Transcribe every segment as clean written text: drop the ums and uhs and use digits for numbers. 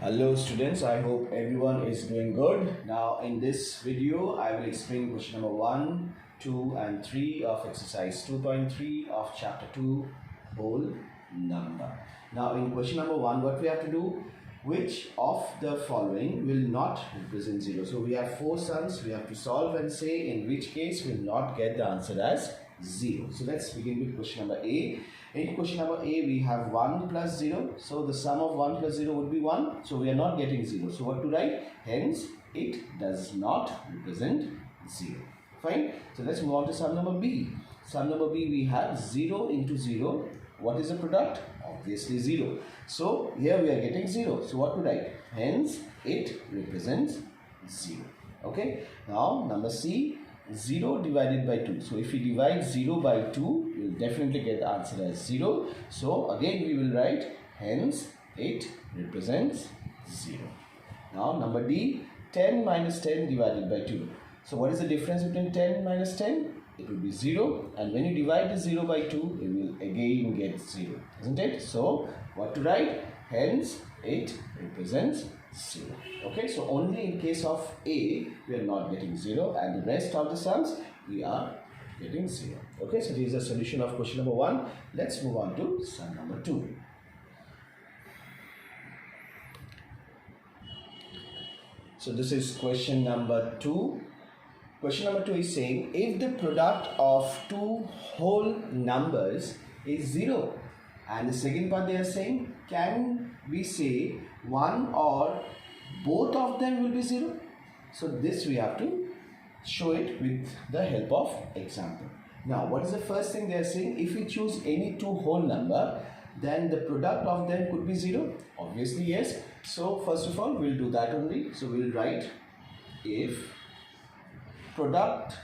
Hello students, I hope everyone is doing good. Now in this video, I will explain question number 1, 2 and 3 of exercise 2.3 of chapter 2, whole number. Now in question number 1, what we have to do? Which of the following will not represent 0? So we have 4 sums, we have to solve and say in which case we will not get the answer as 0. So let's begin with question number A. In question number A, we have 1 plus 0. So the sum of 1 plus 0 would be 1. So we are not getting 0. So what to write? Hence, it does not represent 0. Fine. So let's move on to sum number B. Sum number B, we have 0 into 0. What is the product? Obviously 0. So here we are getting 0. So what to write? Hence, it represents 0. Okay. Now number C. 0 divided by 2. So if we divide 0 by 2, we will definitely get the answer as 0. So again we will write hence it represents 0. Now number D, 10 minus 10 divided by 2. So what is the difference between 10 minus 10? It will be 0, and when you divide the 0 by 2, you will again get 0, isn't it? So what to write? Hence it represents 0. Okay, so only in case of A we are not getting 0, and the rest of the sums we are getting 0. Okay, so this is the solution of question number 1. Let's move on to sum number 2. So this is question number 2. Question number 2 is saying if the product of two whole numbers is 0, and the second part they are saying, can we say one or both of them will be 0? So this we have to show it with the help of example. Now what is the first thing they are saying? If we choose any two whole number, then the product of them could be 0. Obviously yes. So first of all we will do that only. So we will write if product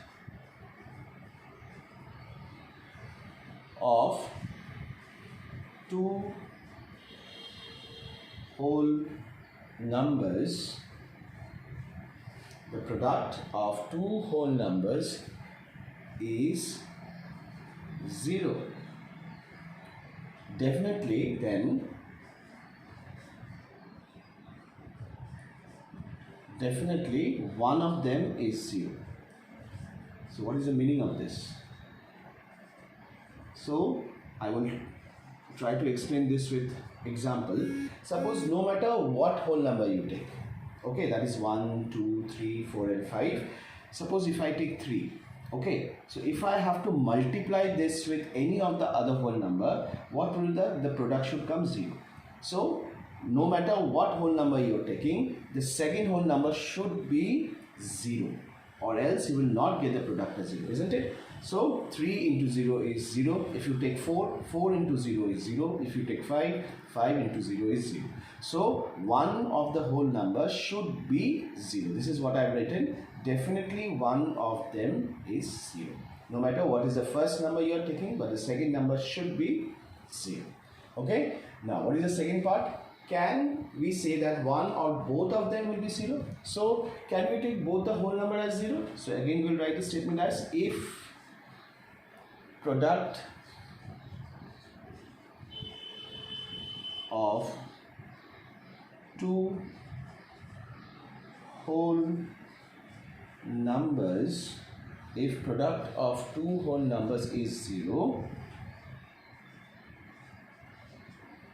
of two whole numbers, the product of two whole numbers is 0. Definitely then one of them is 0. So what is the meaning of this? So I will try to explain this with example. Suppose no matter what whole number you take, okay, that is 1, 2, 3, 4 and 5. Suppose if I take 3, okay, so if I have to multiply this with any of the other whole number, what will the product should come 0. So no matter what whole number you are taking, the second whole number should be 0, or else you will not get the product as 0, isn't it? So 3 into 0 is 0. If you take 4, 4 into 0 is 0. If you take 5, 5 into 0 is 0. So one of the whole numbers should be 0. This is what I have written. Definitely one of them is 0. No matter what is the first number you are taking, but the second number should be 0. Okay. Now what is the second part? Can we say that one or both of them will be 0? So can we take both the whole number as 0? So again we will write the statement as if product of two whole numbers, if product of two whole numbers is 0,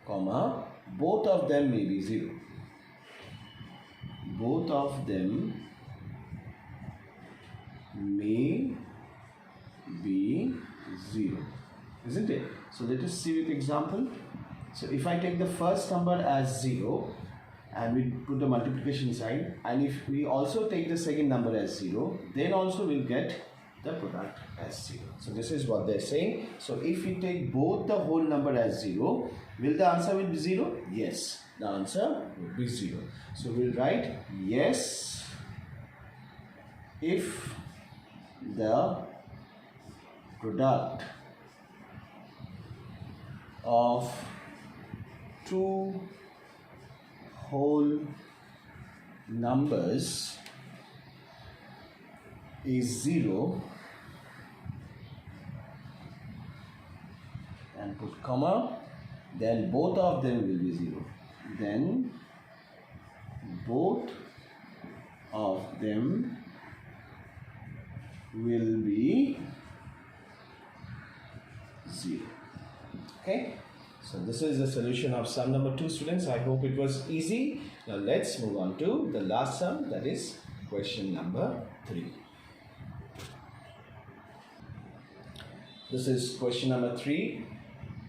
comma, both of them may be 0. Both of them may be 0, isn't it? So let us see with example. So if I take the first number as 0 and we put the multiplication sign, and if we also take the second number as 0, then also we'll get the product as 0. So this is what they're saying. So if we take both the whole number as 0, will the answer will be 0? Yes, the answer would be 0. So we'll write yes if the product of two whole numbers is 0, and put comma, then both of them will be 0. Then both of them will be 0. Okay, so this is the solution of sum number 2, students. I hope it was easy. Now let's move on to the last sum, that is question number 3. This is question number 3.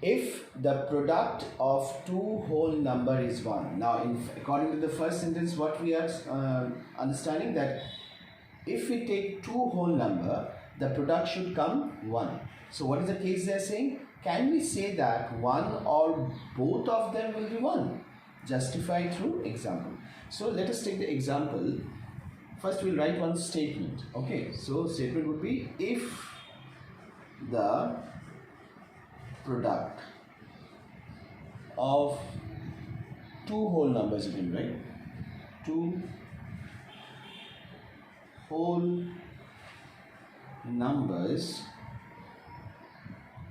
If the product of two whole number is 1. Now, according to the first sentence, what we are understanding, that if we take two whole number, the product should come 1. So, what is the case they are saying? Can we say that one or both of them will be 1? Justify through example. So, let us take the example. First, we'll write one statement. Okay, so statement would be, if the product of two whole numbers, you can write two whole numbers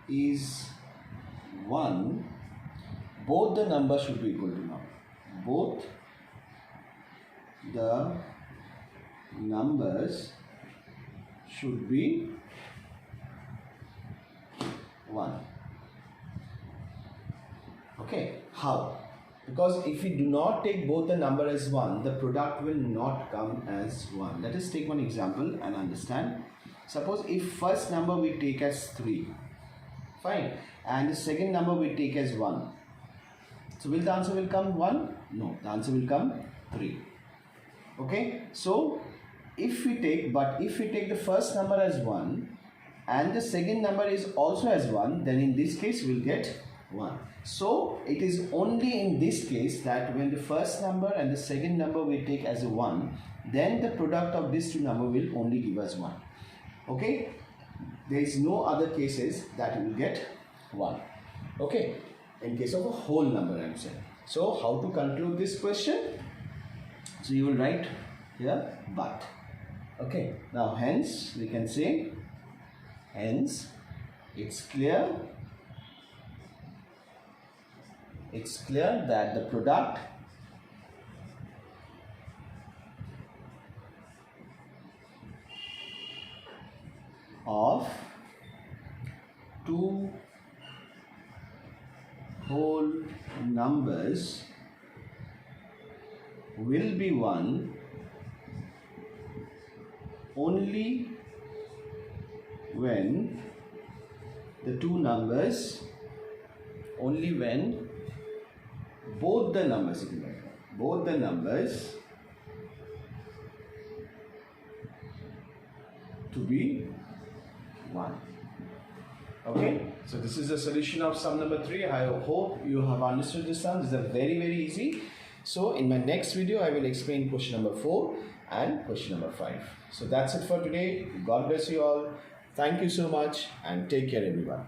is 1, both the numbers should be equal to now. Both the numbers should be 1. Okay, how? Because if we do not take both the number as 1, the product will not come as 1. Let us take one example and understand. Suppose if first number we take as 3, fine, and the second number we take as 1. So will the answer will come 1? No, the answer will come 3. Okay, so if we take the first number as 1 and the second number is also as 1, then in this case we'll get 1. So it is only in this case that when the first number and the second number we take as a 1, then the product of these two numbers will only give us 1. Okay, there is no other cases that we will get 1. Okay, in case of a whole number I am saying. So how to conclude this question? So you will write here but. Okay, now hence we can say, hence it's clear that the product of two whole numbers will be 1 only when both the numbers to be 1. Okay, so this is the solution of sum number 3. I hope you have understood this sum. This is very easy. So in my next video I will explain question number 4 and question number 5. So that's it for today. God bless you all. Thank you so much and take care everyone.